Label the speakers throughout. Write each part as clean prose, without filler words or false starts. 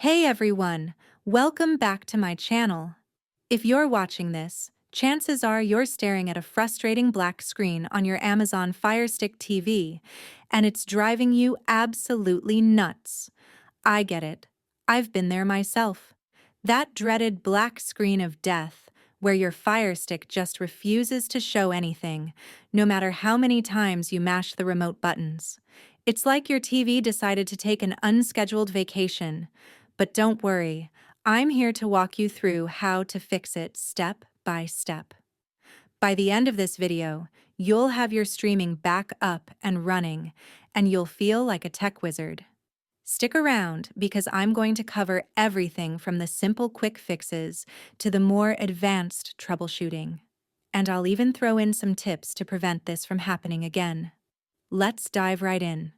Speaker 1: Hey everyone, welcome back to my channel. If you're watching this, chances are you're staring at a frustrating black screen on your Amazon Firestick TV, and it's driving you absolutely nuts. I get it. I've been there myself. That dreaded black screen of death, where your Fire Stick just refuses to show anything, no matter how many times you mash the remote buttons. It's like your TV decided to take an unscheduled vacation. But don't worry, I'm here to walk you through how to fix it step by step. By the end of this video, you'll have your streaming back up and running, and you'll feel like a tech wizard. Stick around because I'm going to cover everything from the simple quick fixes to the more advanced troubleshooting. And I'll even throw in some tips to prevent this from happening again. Let's dive right in.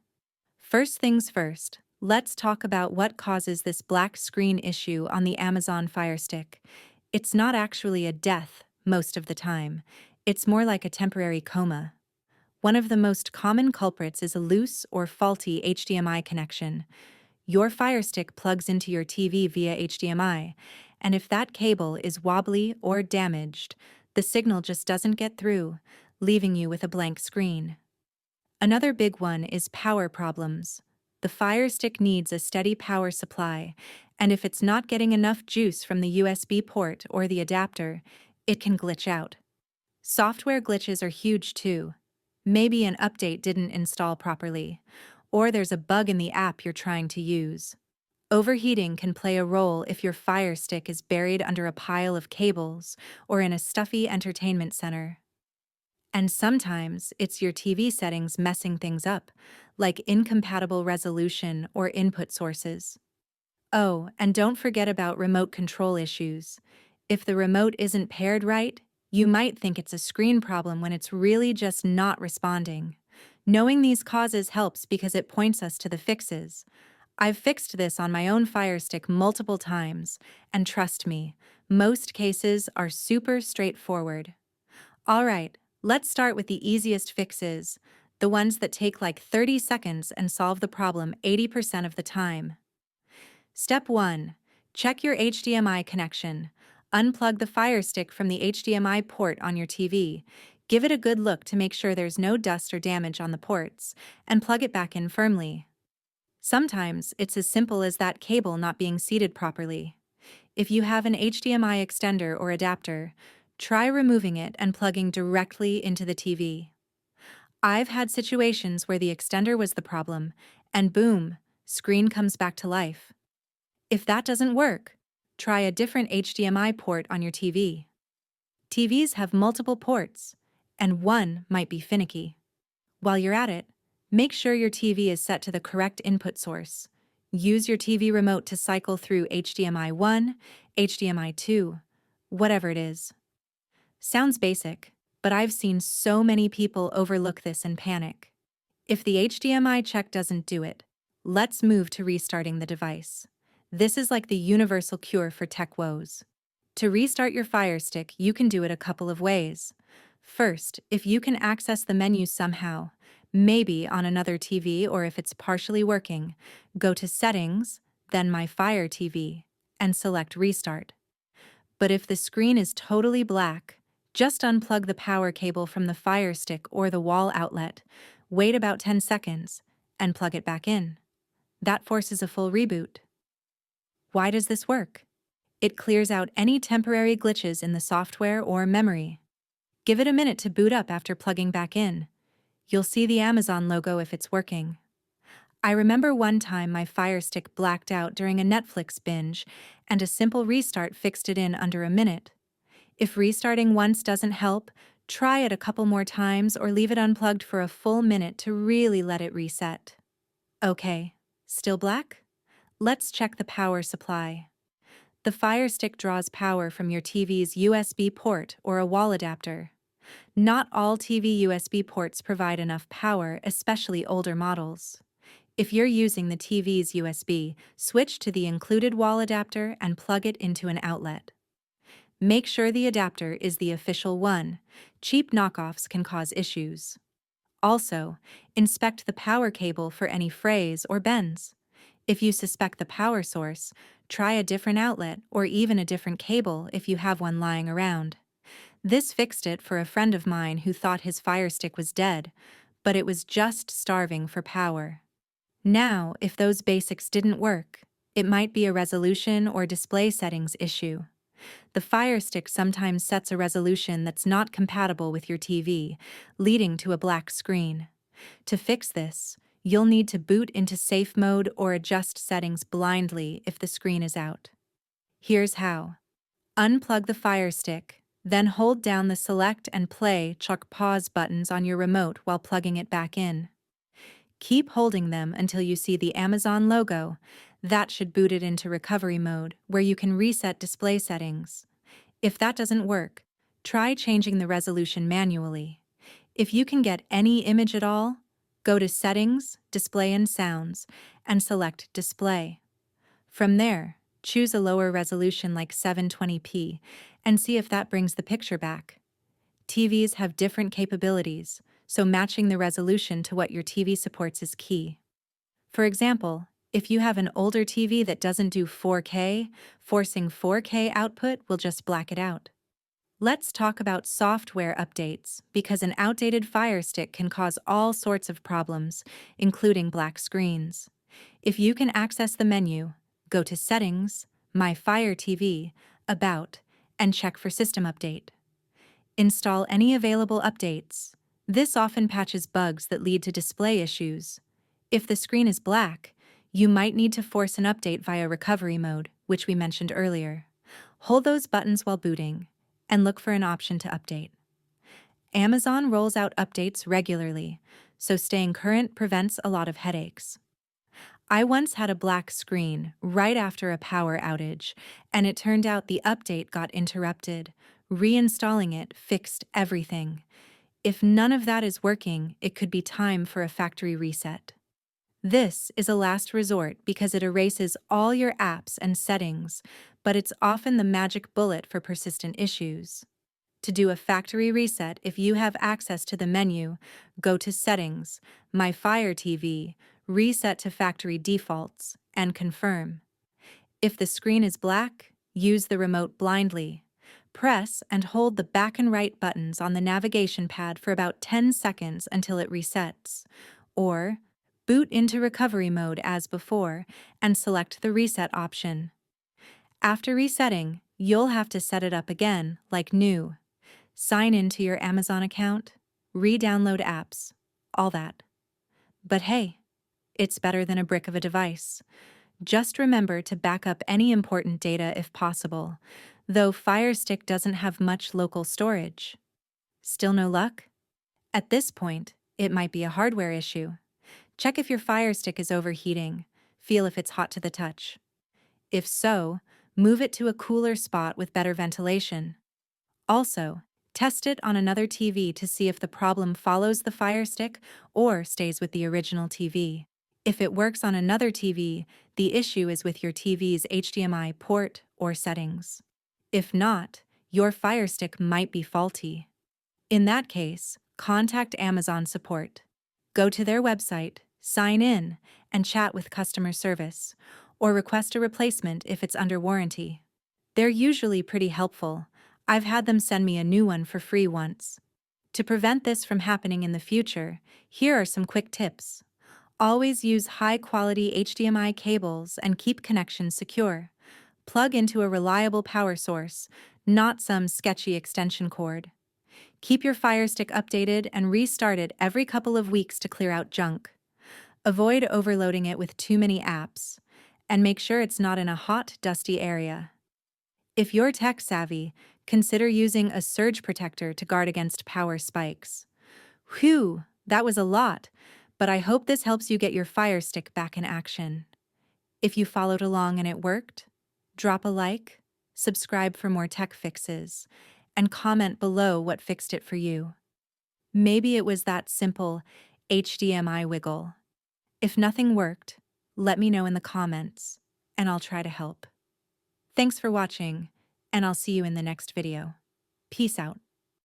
Speaker 1: First things first, let's talk about what causes this black screen issue on the Amazon Fire Stick. It's not actually a death most of the time. It's more like a temporary coma. One of the most common culprits is a loose or faulty HDMI connection. Your Fire Stick plugs into your TV via HDMI, and if that cable is wobbly or damaged, the signal just doesn't get through, leaving you with a blank screen. Another big one is power problems. The Fire Stick needs a steady power supply, and if it's not getting enough juice from the USB port or the adapter, it can glitch out. Software glitches are huge too. Maybe an update didn't install properly, or there's a bug in the app you're trying to use. Overheating can play a role if your Fire Stick is buried under a pile of cables or in a stuffy entertainment center. And sometimes it's your TV settings messing things up, like incompatible resolution or input sources. Oh, and don't forget about remote control issues. If the remote isn't paired right, you might think it's a screen problem when it's really just not responding. Knowing these causes helps because it points us to the fixes. I've fixed this on my own Fire Stick multiple times, and trust me, most cases are super straightforward. Alright, let's start with the easiest fixes, the ones that take like 30 seconds and solve the problem 80% of the time. Step 1. Check your HDMI connection. Unplug the Fire Stick from the HDMI port on your TV. Give it a good look to make sure there's no dust or damage on the ports, and plug it back in firmly. Sometimes it's as simple as that cable not being seated properly. If you have an HDMI extender or adapter, try removing it and plugging directly into the TV. I've had situations where the extender was the problem, and boom, screen comes back to life. If that doesn't work, try a different HDMI port on your TV. TVs have multiple ports, and one might be finicky. While you're at it, make sure your TV is set to the correct input source. Use your TV remote to cycle through HDMI 1, HDMI 2, whatever it is. Sounds basic, but I've seen so many people overlook this and panic. If the HDMI check doesn't do it, let's move to restarting the device. This is like the universal cure for tech woes. To restart your Fire Stick, you can do it a couple of ways. First, if you can access the menu somehow, maybe on another TV or if it's partially working, go to Settings, then My Fire TV, and select Restart. But if the screen is totally black, just unplug the power cable from the Fire Stick or the wall outlet, wait about 10 seconds, and plug it back in. That forces a full reboot. Why does this work? It clears out any temporary glitches in the software or memory. Give it a minute to boot up after plugging back in. You'll see the Amazon logo if it's working. I remember one time my Fire Stick blacked out during a Netflix binge, and a simple restart fixed it in under a minute. If restarting once doesn't help, try it a couple more times or leave it unplugged for a full minute to really let it reset. Okay, still black? Let's check the power supply. The Fire Stick draws power from your TV's USB port or a wall adapter. Not all TV USB ports provide enough power, especially older models. If you're using the TV's USB, switch to the included wall adapter and plug it into an outlet. Make sure the adapter is the official one. Cheap knockoffs can cause issues. Also, inspect the power cable for any frays or bends. If you suspect the power source, try a different outlet or even a different cable if you have one lying around. This fixed it for a friend of mine who thought his Fire Stick was dead, but it was just starving for power. Now, if those basics didn't work, it might be a resolution or display settings issue. The Fire Stick sometimes sets a resolution that's not compatible with your TV, leading to a black screen. To fix this, you'll need to boot into safe mode or adjust settings blindly if the screen is out. Here's how. Unplug the Fire Stick, then hold down the Select and Play / Pause buttons on your remote while plugging it back in. Keep holding them until you see the Amazon logo. That should boot it into recovery mode, where you can reset display settings. If that doesn't work, try changing the resolution manually. If you can get any image at all, go to Settings, Display and Sounds, and select Display. From there, choose a lower resolution like 720p and see if that brings the picture back. TVs have different capabilities, so matching the resolution to what your TV supports is key. For example, if you have an older TV that doesn't do 4K, forcing 4K output will just black it out. Let's talk about software updates, because an outdated Fire Stick can cause all sorts of problems, including black screens. If you can access the menu, go to Settings, My Fire TV, About, and check for System Update. Install any available updates. This often patches bugs that lead to display issues. If the screen is black, you might need to force an update via recovery mode, which we mentioned earlier. Hold those buttons while booting, and look for an option to update. Amazon rolls out updates regularly, so staying current prevents a lot of headaches. I once had a black screen right after a power outage, and it turned out the update got interrupted. Reinstalling it fixed everything. If none of that is working, it could be time for a factory reset. This is a last resort because it erases all your apps and settings, but it's often the magic bullet for persistent issues. To do a factory reset, if you have access to the menu, go to Settings, My Fire TV, Reset to Factory Defaults, and confirm. If the screen is black, use the remote blindly. Press and hold the back and right buttons on the navigation pad for about 10 seconds until it resets. Or, boot into recovery mode as before and select the reset option. After resetting, you'll have to set it up again, like new. Sign in to your Amazon account, re-download apps, all that. But hey, it's better than a brick of a device. Just remember to back up any important data if possible, though Fire Stick doesn't have much local storage. Still no luck? At this point, it might be a hardware issue. Check if your Fire Stick is overheating. Feel if it's hot to the touch. If so, move it to a cooler spot with better ventilation. Also, test it on another TV to see if the problem follows the Fire Stick or stays with the original TV. If it works on another TV, the issue is with your TV's HDMI port or settings. If not, your Fire Stick might be faulty. In that case, contact Amazon support. Go to their website, sign in, and chat with customer service, or request a replacement if it's under warranty. They're usually pretty helpful. I've had them send me a new one for free once. To prevent this from happening in the future, here are some quick tips. Always use high-quality HDMI cables and keep connections secure. Plug into a reliable power source, not some sketchy extension cord. Keep your Fire Stick updated and restart it every couple of weeks to clear out junk. Avoid overloading it with too many apps, and make sure it's not in a hot, dusty area. If you're tech-savvy, consider using a surge protector to guard against power spikes. Whew, that was a lot, but I hope this helps you get your Fire Stick back in action. If you followed along and it worked, drop a like, subscribe for more tech fixes, and comment below what fixed it for you. Maybe it was that simple HDMI wiggle. If nothing worked, let me know in the comments, and I'll try to help. Thanks for watching, and I'll see you in the next video. Peace out.